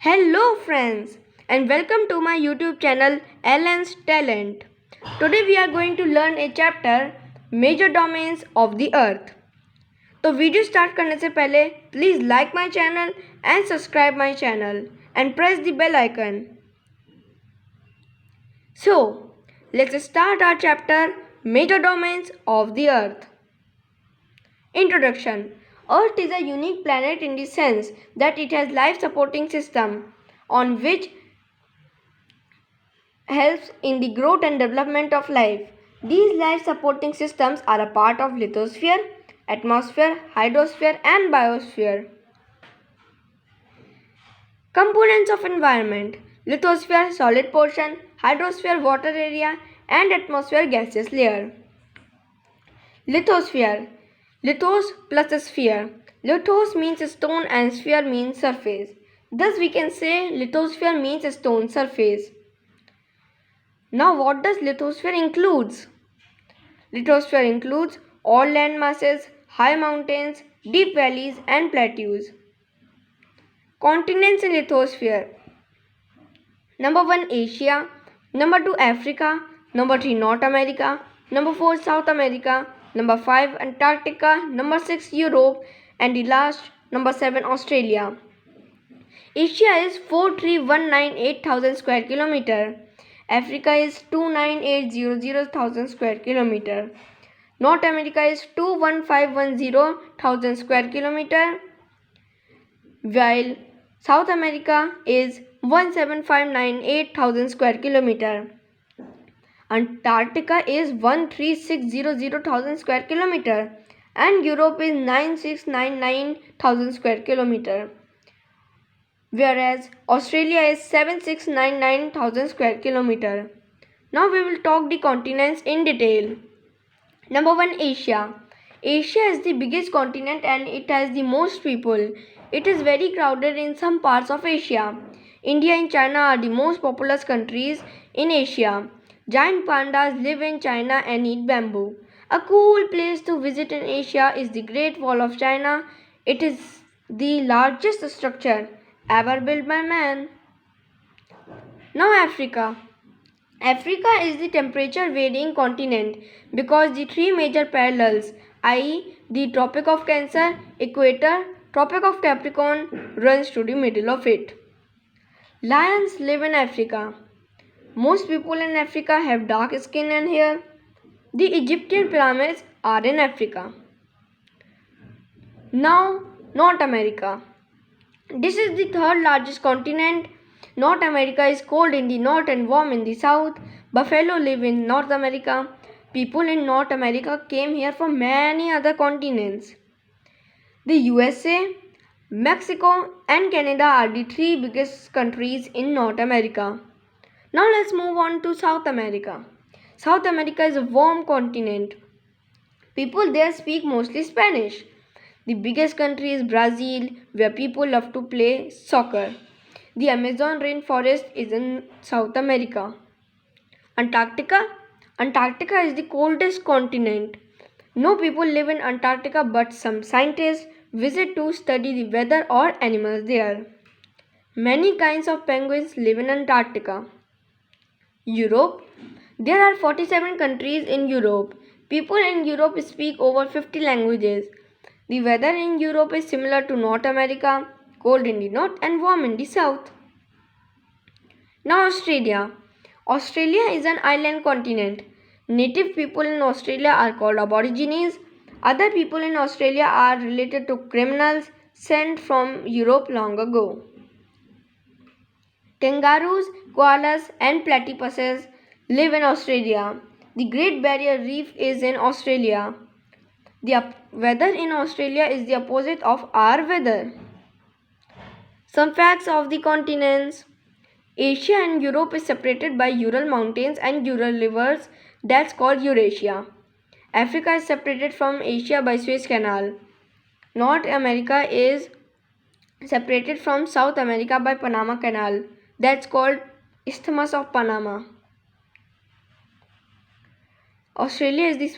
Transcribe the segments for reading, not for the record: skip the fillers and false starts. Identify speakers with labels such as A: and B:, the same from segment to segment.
A: Hello friends and welcome to my YouTube channel Ellen's Talent. Today we are going to learn a chapter Major Domains of the Earth. तो video start करने से पहले please like my channel and subscribe my channel and press the bell icon. So, let's start our chapter Major Domains of the Earth. Introduction. Earth is a unique planet in the sense that it has life supporting system on which helps in the growth and development of life. These life supporting systems are a part of lithosphere, atmosphere, hydrosphere and biosphere. Components of environment: lithosphere solid portion, hydrosphere water area and atmosphere gaseous layer. Lithosphere. Lithos plus sphere. Lithos means stone and sphere means surface. Thus we can say lithosphere means stone surface. Now what does lithosphere includes? Lithosphere includes all land masses, high mountains, deep valleys and plateaus. Continents in lithosphere. Number 1 Asia, number 2 Africa, number 3 North America, number 4 South America, number 5 Antarctica, number 6 Europe and the last number 7 Australia. Asia is 43,198,000 square kilometer. Africa is 29,800,000 square kilometer. North America is 21,510,000 square kilometer, while South America is 17,598,000 square kilometer. Antarctica is 13,600,000 square kilometer and Europe is 96,99,000 square kilometer, whereas Australia is 76,99,000 square kilometer. Now we will talk the continents in detail. Number 1 Asia. Asia is the biggest continent and it has the most people. It is very crowded in some parts of Asia. India and China are the most populous countries in Asia. Giant pandas live in China and eat bamboo. A cool place to visit in Asia is the Great Wall of China. It is the largest structure ever built by man. Now Africa. Africa is the temperature varying continent because the three major parallels, i.e. the Tropic of Cancer, Equator, Tropic of Capricorn runs to the middle of it. Lions live in Africa. Most people in Africa have dark skin and hair. The Egyptian pyramids are in Africa. Now, North America. This is the third largest continent. North America is cold in the north and warm in the south. Buffalo live in North America. People in North America came here from many other continents. The USA, Mexico and Canada are the three biggest countries in North America. Now let's move on to South America. South America is a warm continent. People there speak mostly Spanish. The biggest country is Brazil, where people love to play soccer. The Amazon rainforest is in South America. Antarctica. Antarctica is the coldest continent. No people live in Antarctica, but some scientists visit to study the weather or animals there. Many kinds of penguins live in Antarctica. Europe. There are 47 countries in Europe. People in Europe speak over 50 languages. The weather in Europe is similar to North America, cold in the north and warm in the south. Now Australia. Australia is an island continent. Native people in Australia are called Aborigines. Other people in Australia are related to criminals sent from Europe long ago. Kangaroos, koalas and platypuses live in Australia. The Great Barrier Reef is in Australia. The weather in Australia is the opposite of our weather. Some facts of the continents. Asia and Europe is separated by Ural Mountains and Ural rivers, that's called Eurasia. Africa is separated from Asia by Suez Canal. North America is separated from South America by Panama Canal, that's called Isthmus of Panama. Australia is the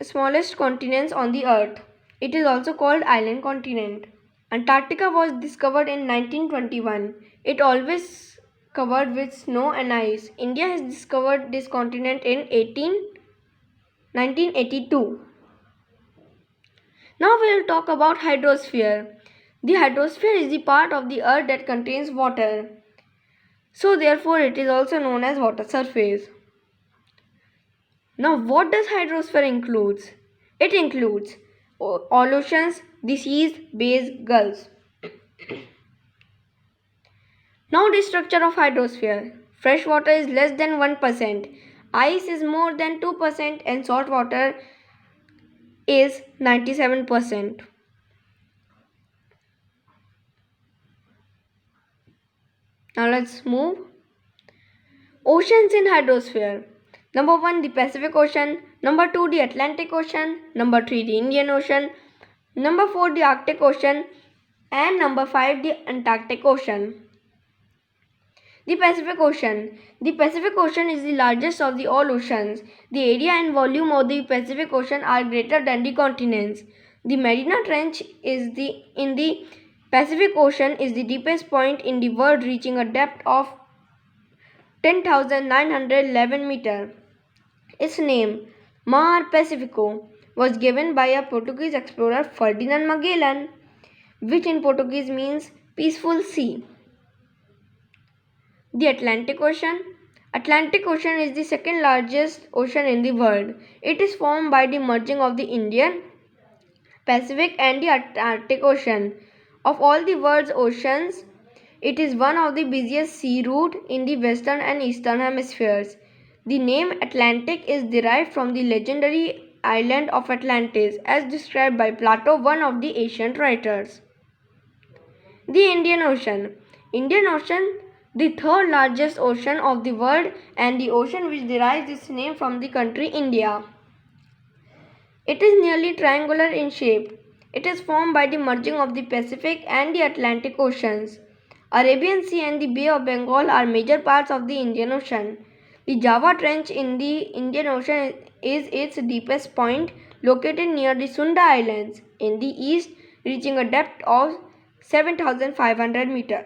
A: smallest continent on the earth. It is also called island continent. Antarctica was discovered in 1921. It always covered with snow and ice. India has discovered this continent in 1982. Now we will talk about hydrosphere. The hydrosphere is the part of the earth that contains water. So therefore it is also known as water surface. Now what does hydrosphere includes? It includes all oceans, the seas, bays, gulfs. Now the structure of hydrosphere. Fresh water is less than 1%, ice is more than 2% and salt water is 97%. Now let's move. Oceans in hydrosphere. Number 1 the Pacific Ocean, number 2 the Atlantic Ocean, number 3 the Indian Ocean, number 4 the Arctic Ocean and number 5 the Antarctic Ocean. The Pacific Ocean. The Pacific Ocean is the largest of the all oceans. The area and volume of the Pacific Ocean are greater than the continents. The Mariana Trench in the Pacific Ocean is the deepest point in the world, reaching a depth of 10,911 meters. Its name, Mar Pacifico, was given by a Portuguese explorer Ferdinand Magellan, which in Portuguese means peaceful sea. The Atlantic Ocean. Atlantic Ocean is the second largest ocean in the world. It is formed by the merging of the Indian, Pacific and the Arctic Ocean. Of all the world's oceans, it is one of the busiest sea routes in the western and eastern hemispheres. The name Atlantic is derived from the legendary island of Atlantis as described by Plato, one of the ancient writers. The Indian Ocean. Indian Ocean, the third largest ocean of the world and the ocean which derives its name from the country India. It is nearly triangular in shape. It is formed by the merging of the Pacific and the Atlantic Oceans. Arabian Sea and the Bay of Bengal are major parts of the Indian Ocean. The Java Trench in the Indian Ocean is its deepest point, located near the Sunda Islands in the east, reaching a depth of 7,500 meters.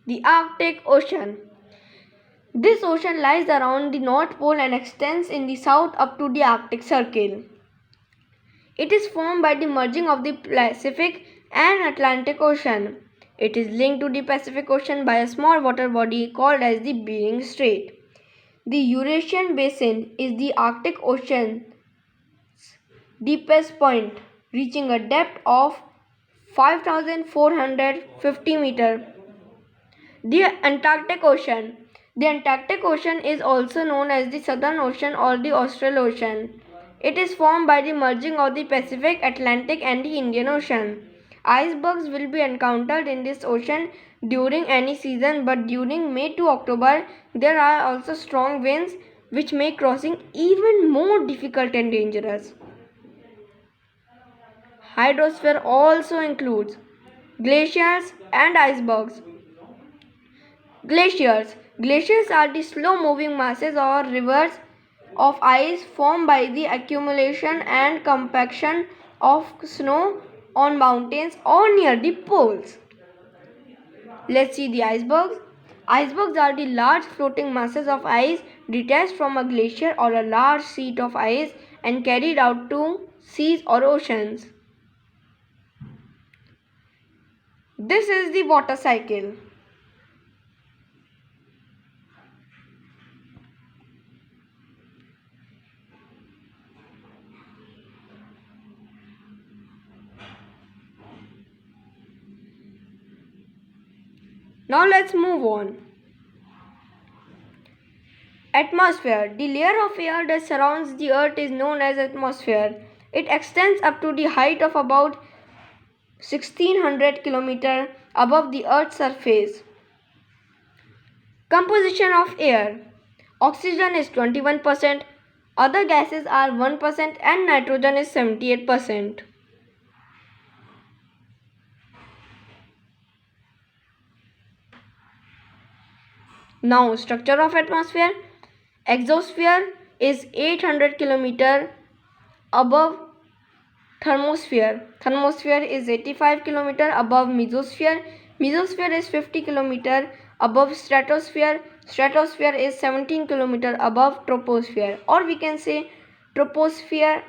A: The Arctic Ocean. This ocean lies around the North Pole and extends in the south up to the Arctic Circle. It is formed by the merging of the Pacific and Atlantic Ocean. It is linked to the Pacific Ocean by a small water body called as the Bering Strait. The Eurasian Basin is the Arctic Ocean's deepest point, reaching a depth of 5,450 meters. The Antarctic Ocean. The Antarctic Ocean is also known as the Southern Ocean or the Austral Ocean. It is formed by the merging of the Pacific, Atlantic and the Indian Ocean. Icebergs will be encountered in this ocean during any season, but during May to October there are also strong winds which make crossing even more difficult and dangerous. Hydrosphere also includes glaciers and icebergs. Glaciers. Glaciers are the slow-moving masses or rivers of ice formed by the accumulation and compaction of snow on mountains or near the poles. Let's see the icebergs. Icebergs are the large floating masses of ice detached from a glacier or a large sheet of ice and carried out to seas or oceans. This is the water cycle. Now let's move on. Atmosphere. The layer of air that surrounds the earth is known as atmosphere. It extends up to the height of about 1600 km above the earth's surface. Composition of air. Oxygen is 21%, other gases are 1% and nitrogen is 78%. Now, structure of atmosphere. Exosphere is 800 km above Thermosphere. Thermosphere is 85 km above mesosphere. Mesosphere is 50 km above stratosphere. Stratosphere is 17 km above troposphere. Or we can say troposphere,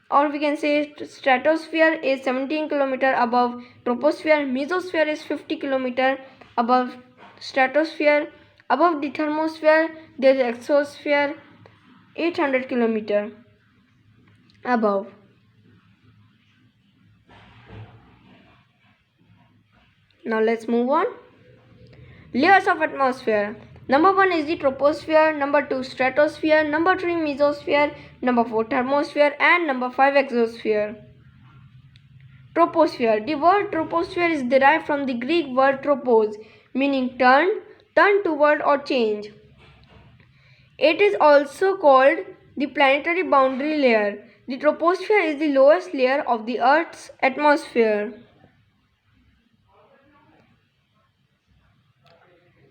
A: or we can say stratosphere is 17 km above troposphere. Mesosphere is 50 km above stratosphere. Above the thermosphere there is exosphere, 800 km above. Now let's move on. Layers of atmosphere. Number 1 is the troposphere, number 2 stratosphere, number 3 mesosphere, number 4 thermosphere, and number 5 exosphere. Troposphere. The word troposphere is derived from the Greek word tropos, meaning turn, turn toward or change. It is also called the planetary boundary layer. The troposphere is the lowest layer of the Earth's atmosphere.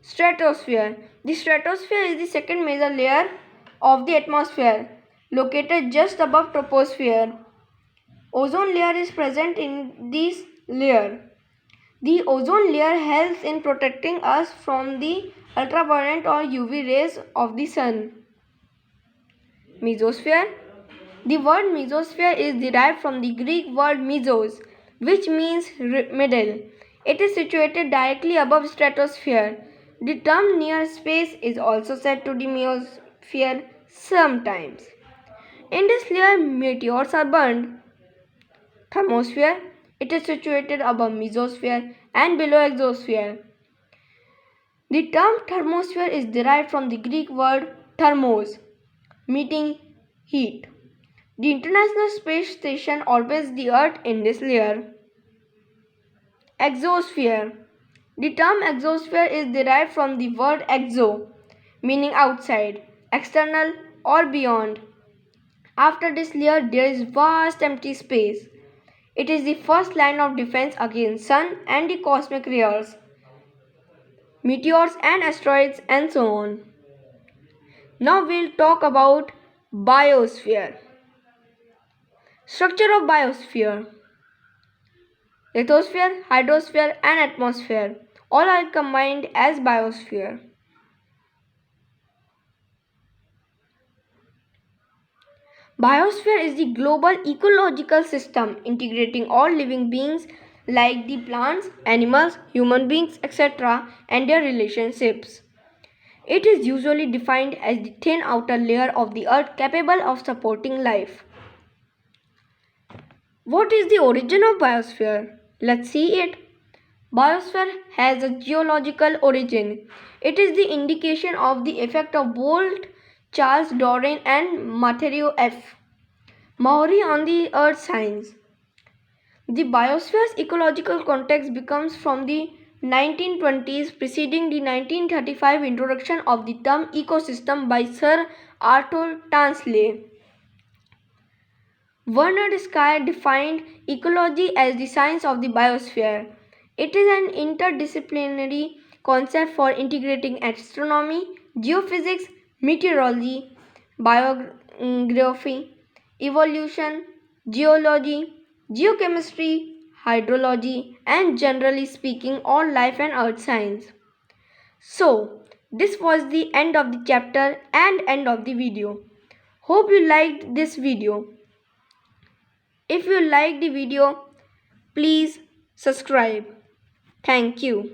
A: Stratosphere. The stratosphere is the second major layer of the atmosphere, located just above troposphere. Ozone layer is present in this layer. The ozone layer helps in protecting us from the ultraviolet or UV rays of the sun. Mesosphere. The word mesosphere is derived from the Greek word mesos, which means middle. It is situated directly above stratosphere. The term near space is also said to the mesosphere sometimes. In this layer, meteors are burned. Thermosphere. It is situated above mesosphere and below exosphere. The term thermosphere is derived from the Greek word thermos, meaning heat. The International Space Station orbits the Earth in this layer. Exosphere. The term exosphere is derived from the word exo, meaning outside, external, or beyond. After this layer, there is vast empty space. It is the first line of defense against sun and the cosmic rays, meteors and asteroids, and so on. Now we'll talk about biosphere. Structure of biosphere. Lithosphere, hydrosphere, and atmosphere all are combined as biosphere. Biosphere is the global ecological system integrating all living beings like the plants, animals, human beings, etc. and their relationships. It is usually defined as the thin outer layer of the earth capable of supporting life. What is the origin of biosphere? Let's see it. Biosphere has a geological origin. It is the indication of the effect of Bolt, Charles Darwin, and Matthew F. Maury on the earth science. The biosphere's ecological context becomes from the 1920s, preceding the 1935 introduction of the term ecosystem by Sir Arthur Tansley. Bernard Sky defined ecology as the science of the biosphere. It is an interdisciplinary concept for integrating astronomy, geophysics, meteorology, biography, evolution, geology, geochemistry, hydrology, and generally speaking, all life and earth science. So, this was the end of the chapter and end of the video. Hope you liked this video. If you liked the video, please subscribe. Thank you.